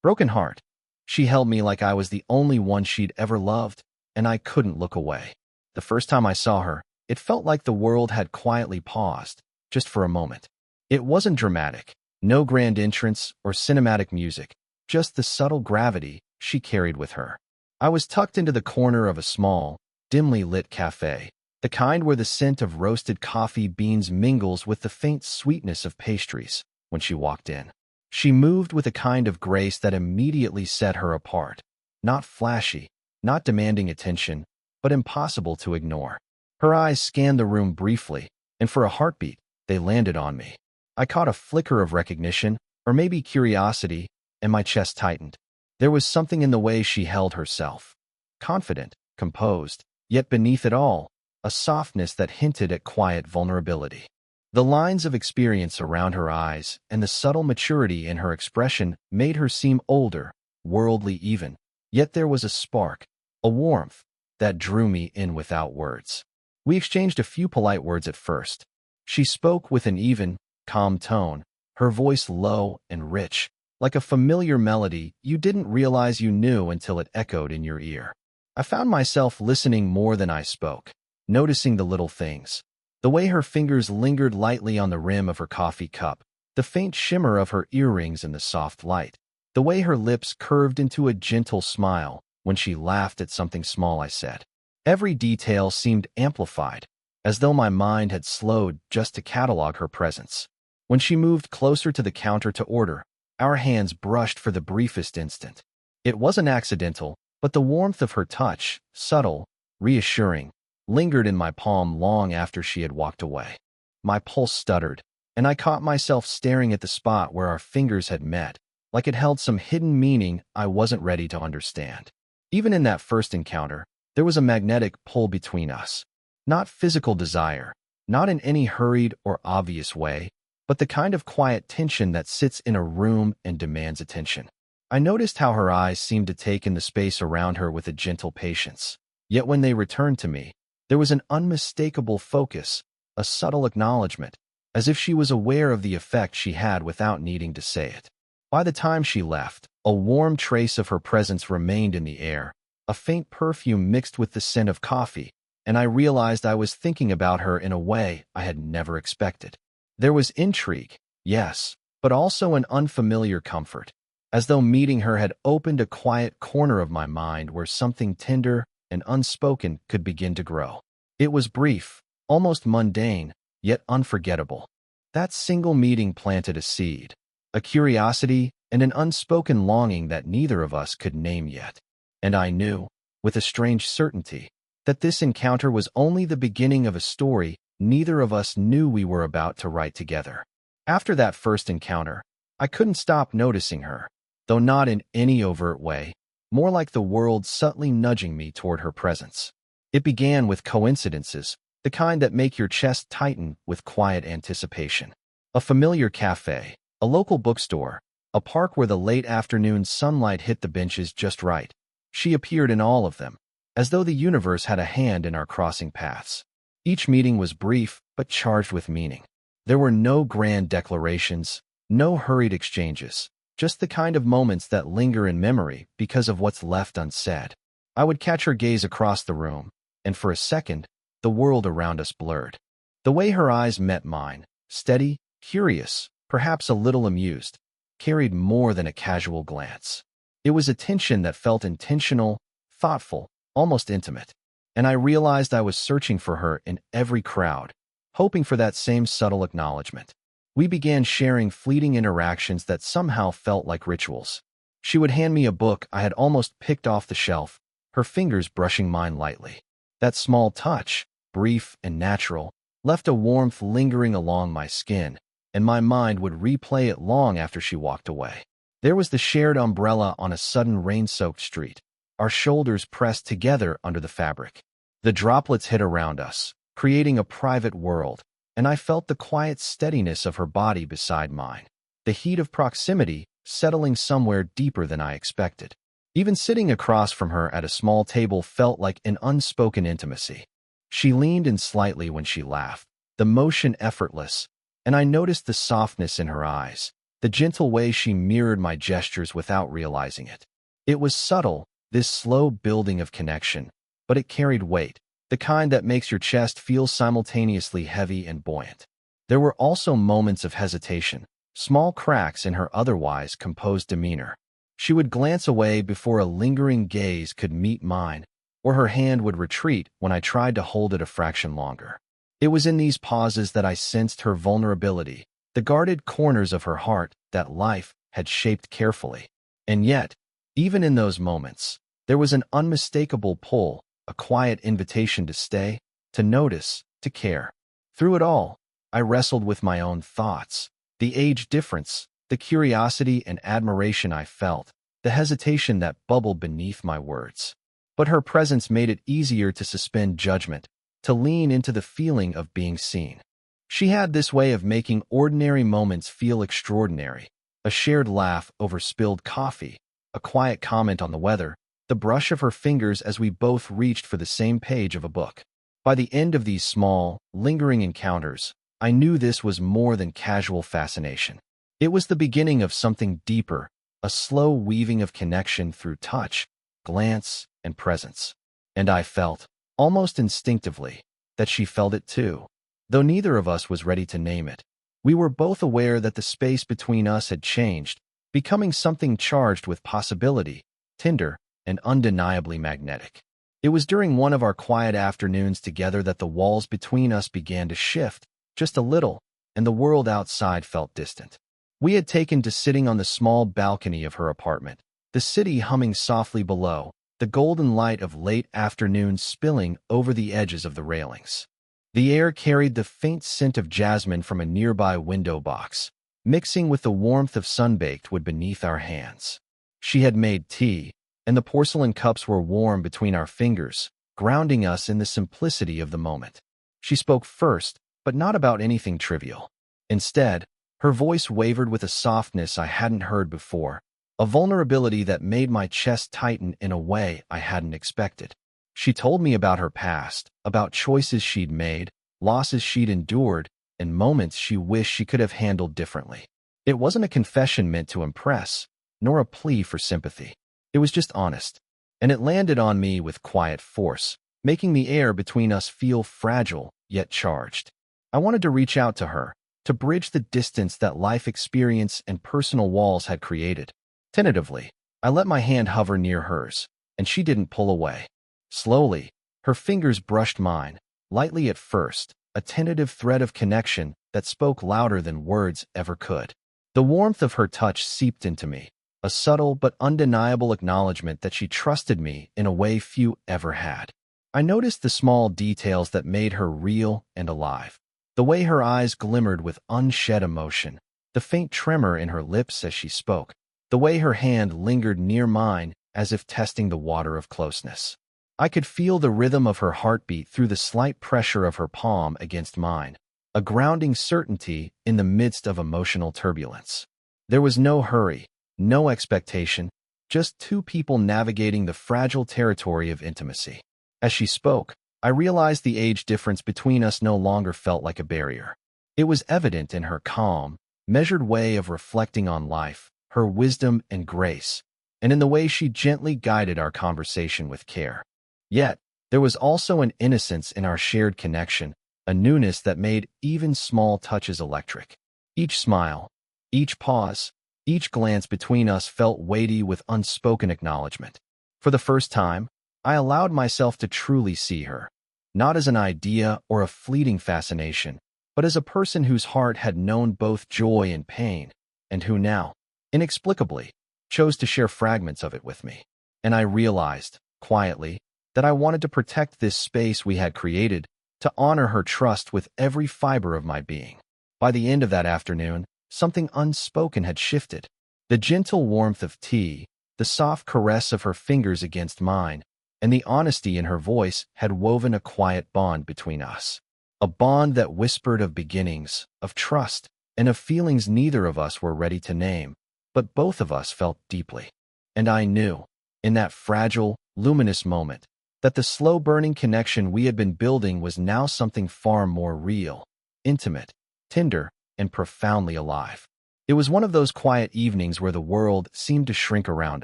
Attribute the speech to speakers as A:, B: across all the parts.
A: Broken heart. She held me like I was the only one she'd ever loved, and I couldn't look away. The first time I saw her, it felt like the world had quietly paused, just for a moment. It wasn't dramatic, no grand entrance or cinematic music, just the subtle gravity she carried with her. I was tucked into the corner of a small, dimly lit cafe, the kind where the scent of roasted coffee beans mingles with the faint sweetness of pastries. When she walked in, she moved with a kind of grace that immediately set her apart. Not flashy, not demanding attention, but impossible to ignore. Her eyes scanned the room briefly, and for a heartbeat, they landed on me. I caught a flicker of recognition, or maybe curiosity, and my chest tightened. There was something in the way she held herself. Confident, composed, yet beneath it all, a softness that hinted at quiet vulnerability. The lines of experience around her eyes and the subtle maturity in her expression made her seem older, worldly even. Yet there was a spark, a warmth, that drew me in without words. We exchanged a few polite words at first. She spoke with an even, calm tone, her voice low and rich, like a familiar melody you didn't realize you knew until it echoed in your ear. I found myself listening more than I spoke, noticing the little things. The way her fingers lingered lightly on the rim of her coffee cup, the faint shimmer of her earrings in the soft light, the way her lips curved into a gentle smile when she laughed at something small I said. Every detail seemed amplified, as though my mind had slowed just to catalog her presence. When she moved closer to the counter to order, our hands brushed for the briefest instant. It wasn't accidental, but the warmth of her touch, subtle, reassuring, lingered in my palm long after she had walked away. My pulse stuttered, and I caught myself staring at the spot where our fingers had met, like it held some hidden meaning I wasn't ready to understand. Even in that first encounter, there was a magnetic pull between us. Not physical desire, not in any hurried or obvious way, but the kind of quiet tension that sits in a room and demands attention. I noticed how her eyes seemed to take in the space around her with a gentle patience. Yet when they returned to me, there was an unmistakable focus, a subtle acknowledgement, as if she was aware of the effect she had without needing to say it. By the time she left, a warm trace of her presence remained in the air, a faint perfume mixed with the scent of coffee, and I realized I was thinking about her in a way I had never expected. There was intrigue, yes, but also an unfamiliar comfort, as though meeting her had opened a quiet corner of my mind where something tender and unspoken could begin to grow. It was brief, almost mundane, yet unforgettable. That single meeting planted a seed, a curiosity and an unspoken longing that neither of us could name yet. And I knew, with a strange certainty, that this encounter was only the beginning of a story neither of us knew we were about to write together. After that first encounter, I couldn't stop noticing her, though not in any overt way, more like the world subtly nudging me toward her presence. It began with coincidences, the kind that make your chest tighten with quiet anticipation. A familiar cafe, a local bookstore, a park where the late afternoon sunlight hit the benches just right. She appeared in all of them, as though the universe had a hand in our crossing paths. Each meeting was brief, but charged with meaning. There were no grand declarations, no hurried exchanges, just the kind of moments that linger in memory because of what's left unsaid. I would catch her gaze across the room, and for a second, the world around us blurred. The way her eyes met mine, steady, curious, perhaps a little amused, carried more than a casual glance. It was attention that felt intentional, thoughtful, almost intimate. And I realized I was searching for her in every crowd, hoping for that same subtle acknowledgement. We began sharing fleeting interactions that somehow felt like rituals. She would hand me a book I had almost picked off the shelf, her fingers brushing mine lightly. That small touch, brief and natural, left a warmth lingering along my skin, and my mind would replay it long after she walked away. There was the shared umbrella on a sudden rain-soaked street, our shoulders pressed together under the fabric. The droplets hit around us, creating a private world, and I felt the quiet steadiness of her body beside mine, the heat of proximity settling somewhere deeper than I expected. Even sitting across from her at a small table felt like an unspoken intimacy. She leaned in slightly when she laughed, the motion effortless, and I noticed the softness in her eyes, the gentle way she mirrored my gestures without realizing it. It was subtle, this slow building of connection, but it carried weight, the kind that makes your chest feel simultaneously heavy and buoyant. There were also moments of hesitation, small cracks in her otherwise composed demeanor. She would glance away before a lingering gaze could meet mine, or her hand would retreat when I tried to hold it a fraction longer. It was in these pauses that I sensed her vulnerability, the guarded corners of her heart that life had shaped carefully. And yet, even in those moments, there was an unmistakable pull, a quiet invitation to stay, to notice, to care. Through it all, I wrestled with my own thoughts, the age difference, the curiosity and admiration I felt, the hesitation that bubbled beneath my words. But her presence made it easier to suspend judgment, to lean into the feeling of being seen. She had this way of making ordinary moments feel extraordinary, a shared laugh over spilled coffee, a quiet comment on the weather, the brush of her fingers as we both reached for the same page of a book. By the end of these small, lingering encounters, I knew this was more than casual fascination. It was the beginning of something deeper, a slow weaving of connection through touch, glance, and presence. And I felt, almost instinctively, that she felt it too. Though neither of us was ready to name it, we were both aware that the space between us had changed, becoming something charged with possibility, tender, and undeniably magnetic. It was during one of our quiet afternoons together that the walls between us began to shift, just a little, and the world outside felt distant. We had taken to sitting on the small balcony of her apartment, the city humming softly below, the golden light of late afternoon spilling over the edges of the railings. The air carried the faint scent of jasmine from a nearby window box, mixing with the warmth of sun-baked wood beneath our hands. She had made tea, and the porcelain cups were warm between our fingers, grounding us in the simplicity of the moment. She spoke first, but not about anything trivial. Instead, her voice wavered with a softness I hadn't heard before, a vulnerability that made my chest tighten in a way I hadn't expected. She told me about her past, about choices she'd made, losses she'd endured, and moments she wished she could have handled differently. It wasn't a confession meant to impress, nor a plea for sympathy. It was just honest, and it landed on me with quiet force, making the air between us feel fragile yet charged. I wanted to reach out to her, to bridge the distance that life experience and personal walls had created. Tentatively, I let my hand hover near hers, and she didn't pull away. Slowly, her fingers brushed mine, lightly at first, a tentative thread of connection that spoke louder than words ever could. The warmth of her touch seeped into me, a subtle but undeniable acknowledgement that she trusted me in a way few ever had. I noticed the small details that made her real and alive. The way her eyes glimmered with unshed emotion, the faint tremor in her lips as she spoke, the way her hand lingered near mine as if testing the water of closeness. I could feel the rhythm of her heartbeat through the slight pressure of her palm against mine, a grounding certainty in the midst of emotional turbulence. There was no hurry, no expectation, just two people navigating the fragile territory of intimacy. As she spoke, I realized the age difference between us no longer felt like a barrier. It was evident in her calm, measured way of reflecting on life, her wisdom and grace, and in the way she gently guided our conversation with care. Yet, there was also an innocence in our shared connection, a newness that made even small touches electric. Each smile, each pause, each glance between us felt weighty with unspoken acknowledgement. For the first time, I allowed myself to truly see her, not as an idea or a fleeting fascination, but as a person whose heart had known both joy and pain, and who now, inexplicably, chose to share fragments of it with me. And I realized, quietly, that I wanted to protect this space we had created, to honor her trust with every fiber of my being. By the end of that afternoon, something unspoken had shifted. The gentle warmth of tea, the soft caress of her fingers against mine, and the honesty in her voice had woven a quiet bond between us. A bond that whispered of beginnings, of trust, and of feelings neither of us were ready to name, but both of us felt deeply. And I knew, in that fragile, luminous moment, that the slow-burning connection we had been building was now something far more real, intimate, tender, and profoundly alive. It was one of those quiet evenings where the world seemed to shrink around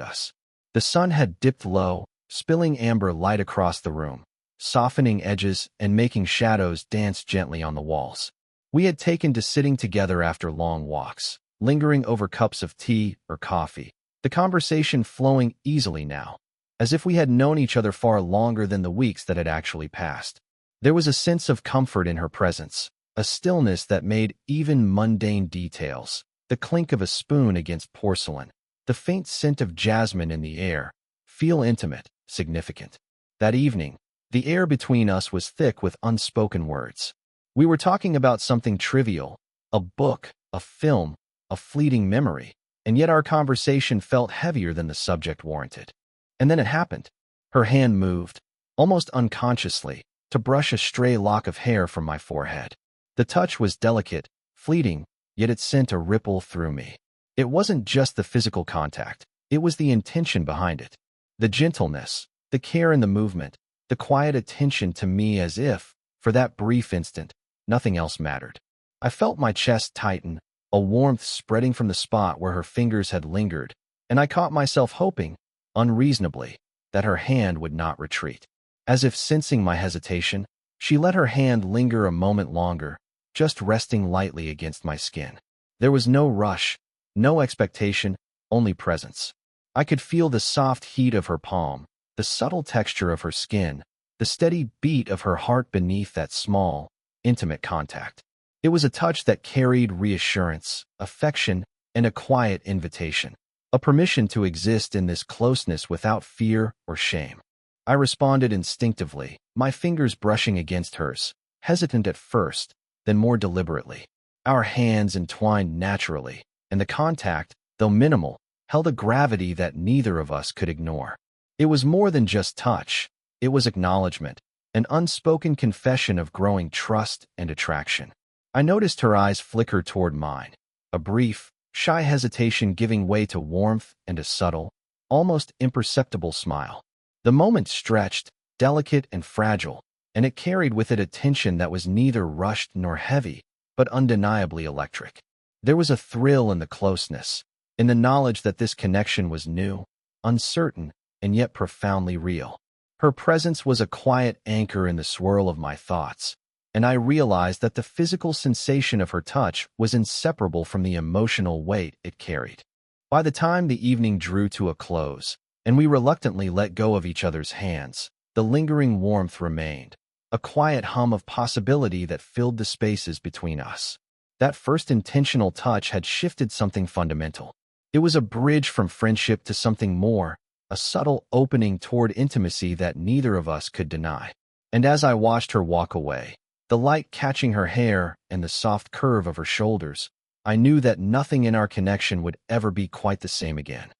A: us. The sun had dipped low, spilling amber light across the room, softening edges and making shadows dance gently on the walls. We had taken to sitting together after long walks, lingering over cups of tea or coffee, the conversation flowing easily now, as if we had known each other far longer than the weeks that had actually passed. There was a sense of comfort in her presence, a stillness that made even mundane details, the clink of a spoon against porcelain, the faint scent of jasmine in the air, feel intimate, significant. That evening, the air between us was thick with unspoken words. We were talking about something trivial, a book, a film, a fleeting memory, and yet our conversation felt heavier than the subject warranted. And then it happened. Her hand moved, almost unconsciously, to brush a stray lock of hair from my forehead. The touch was delicate, fleeting, yet it sent a ripple through me. It wasn't just the physical contact, it was the intention behind it. The gentleness, the care in the movement, the quiet attention to me as if, for that brief instant, nothing else mattered. I felt my chest tighten, a warmth spreading from the spot where her fingers had lingered, and I caught myself hoping, unreasonably, that her hand would not retreat. As if sensing my hesitation, she let her hand linger a moment longer, just resting lightly against my skin. There was no rush, no expectation, only presence. I could feel the soft heat of her palm, the subtle texture of her skin, the steady beat of her heart beneath that small, intimate contact. It was a touch that carried reassurance, affection, and a quiet invitation, a permission to exist in this closeness without fear or shame. I responded instinctively, my fingers brushing against hers, hesitant at first, then more deliberately. Our hands entwined naturally, and the contact, though minimal, held a gravity that neither of us could ignore. It was more than just touch. It was acknowledgement, an unspoken confession of growing trust and attraction. I noticed her eyes flicker toward mine, a brief, shy hesitation giving way to warmth and a subtle, almost imperceptible smile. The moment stretched, delicate and fragile, and it carried with it a tension that was neither rushed nor heavy, but undeniably electric. There was a thrill in the closeness, in the knowledge that this connection was new, uncertain, and yet profoundly real. Her presence was a quiet anchor in the swirl of my thoughts, and I realized that the physical sensation of her touch was inseparable from the emotional weight it carried. By the time the evening drew to a close, and we reluctantly let go of each other's hands, the lingering warmth remained, a quiet hum of possibility that filled the spaces between us. That first intentional touch had shifted something fundamental. It was a bridge from friendship to something more, a subtle opening toward intimacy that neither of us could deny. And as I watched her walk away, the light catching her hair and the soft curve of her shoulders, I knew that nothing in our connection would ever be quite the same again.